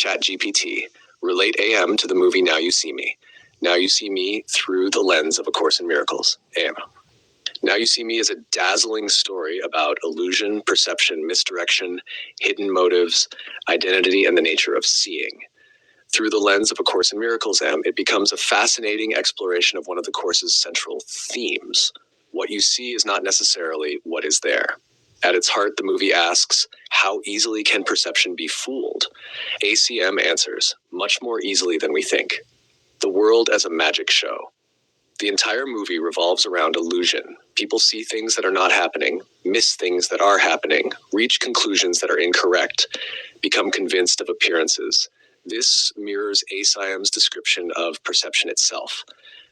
ChatGPT. Relate AM to the movie Now You See Me. Now You See Me through the lens of A Course in Miracles. AM. Now You See Me is a dazzling story about illusion, perception, misdirection, hidden motives, identity, and the nature of seeing. Through the lens of A Course in Miracles, it becomes a fascinating exploration of one of the Course's central themes. What you see is not necessarily what is there. At its heart, the movie asks, how easily can perception be fooled? ACM answers, much more easily than we think. The world as a magic show. The entire movie revolves around illusion. People see things that are not happening, miss things that are happening, reach conclusions that are incorrect, become convinced of appearances. This mirrors ACIM's description of perception itself.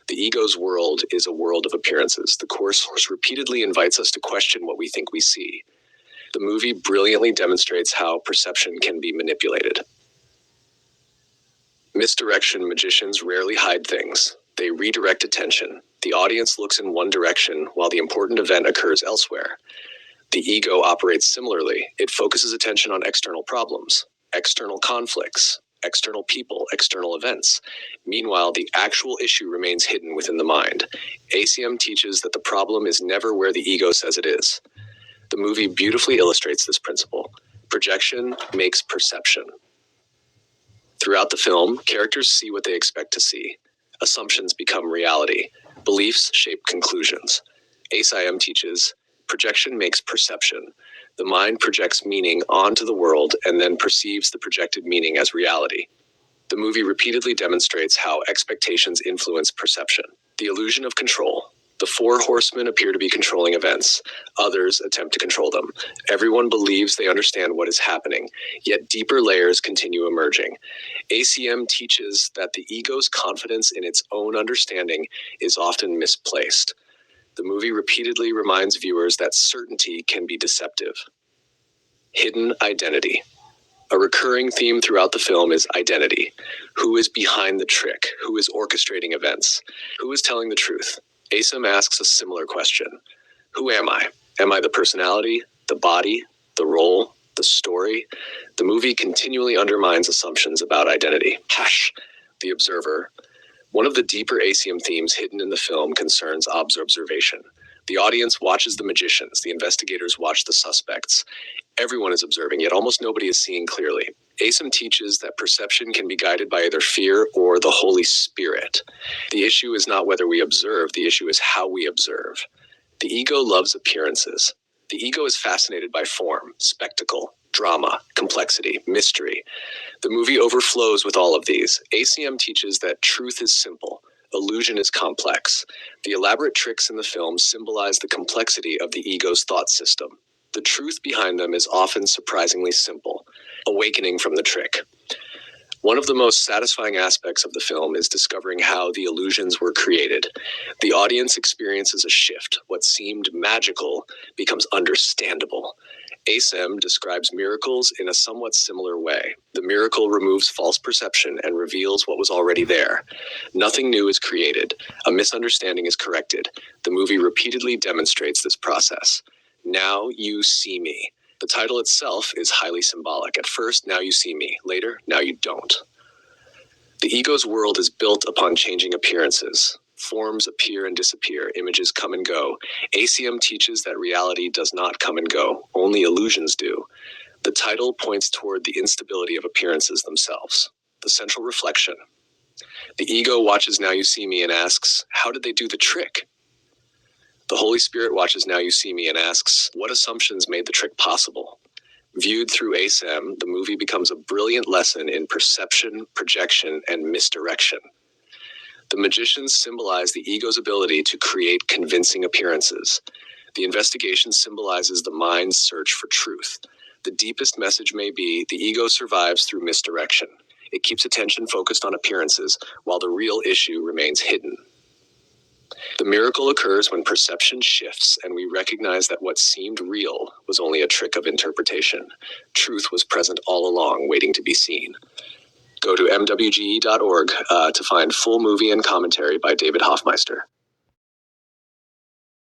The ego's world is a world of appearances. The Course repeatedly invites us to question what we think we see. The movie brilliantly demonstrates how perception can be manipulated. Misdirection magicians rarely hide things. They redirect attention. The audience looks in one direction while the important event occurs elsewhere. The ego operates similarly. It focuses attention on external problems, external conflicts, external people, external events. Meanwhile, the actual issue remains hidden within the mind. ACM teaches that the problem is never where the ego says it is. The movie beautifully illustrates this principle. Projection makes perception. Throughout the film, characters see what they expect to see. Assumptions become reality. Beliefs shape conclusions. ACIM teaches, projection makes perception. The mind projects meaning onto the world and then perceives the projected meaning as reality. The movie repeatedly demonstrates how expectations influence perception. The illusion of control. The four horsemen appear to be controlling events. Others attempt to control them. Everyone believes they understand what is happening, yet deeper layers continue emerging. ACM teaches that the ego's confidence in its own understanding is often misplaced. The movie repeatedly reminds viewers that certainty can be deceptive. Hidden identity. A recurring theme throughout the film is identity. Who is behind the trick? Who is orchestrating events? Who is telling the truth? ACIM asks a similar question. Who am I? Am I the personality, the body, the role, the story? The movie continually undermines assumptions about identity. The observer. One of the deeper ACM themes hidden in the film concerns observation. The audience watches the magicians. The investigators watch the suspects. Everyone is observing, yet almost nobody is seeing clearly. ACIM teaches that perception can be guided by either fear or the Holy Spirit. The issue is not whether we observe, the issue is how we observe. The ego loves appearances. The ego is fascinated by form, spectacle, drama, complexity, mystery. The movie overflows with all of these. ACM teaches that truth is simple, illusion is complex. The elaborate tricks in the film symbolize the complexity of the ego's thought system. The truth behind them is often surprisingly simple, awakening from the trick. One of the most satisfying aspects of the film is discovering how the illusions were created. The audience experiences a shift. What seemed magical becomes understandable. ACIM describes miracles in a somewhat similar way. The miracle removes false perception and reveals what was already there. Nothing new is created. A misunderstanding is corrected. The movie repeatedly demonstrates this process. Now You See Me. The title itself is highly symbolic. At first, now you see me. Later, now you don't. The ego's world is built upon changing appearances. Forms appear and disappear. Images come and go. ACM teaches that reality does not come and go. Only illusions do. The title points toward the instability of appearances themselves. The central reflection. The ego watches Now You See Me and asks, how did they do the trick? The Holy Spirit watches Now You See Me and asks, what assumptions made the trick possible? Viewed through ACIM, the movie becomes a brilliant lesson in perception, projection, and misdirection. The magicians symbolize the ego's ability to create convincing appearances. The investigation symbolizes the mind's search for truth. The deepest message may be the ego survives through misdirection. It keeps attention focused on appearances, while the real issue remains hidden. The miracle occurs when perception shifts and we recognize that what seemed real was only a trick of interpretation. Truth was present all along, waiting to be seen. Go to mwge.org to find full movie and commentary by David Hoffmeister.